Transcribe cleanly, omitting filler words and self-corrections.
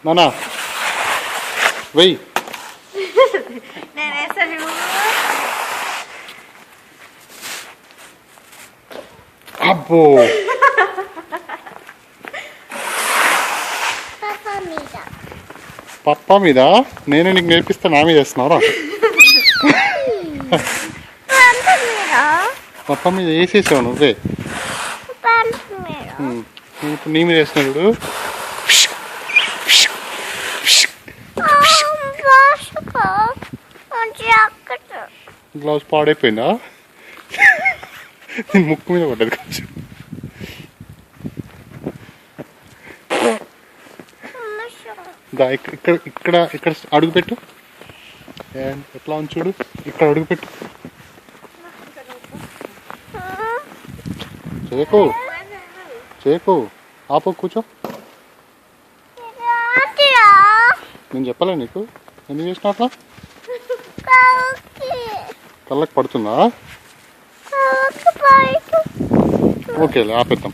నానా వెయ్యి. అబ్బో పప్పా మీద నేను నీకు నేర్పిస్తా, నా మీద వేస్తున్నావురా? పప్పా మీద వేసేసావు నువ్వే. ఇప్పుడు నీ మీద వేస్తున్నాడు. గ్లౌజ్ పాడైపోయిందా? నేను ముక్కు మీద పడ్డది కొంచెం. ఇక్కడ ఇక్కడ ఇక్కడ అడుగు పెట్టు. ఎట్లా ఉంది చూడు, ఇక్కడ అడుగు పెట్టు. చేయకు చేయకు, ఆపో, కూర్చో. నేను చెప్పలే నీకు? ఎందుకు చేసినా అట్లా? కళ్ళకి పడుతుందా? ఓకే, ఆపేద్దాం.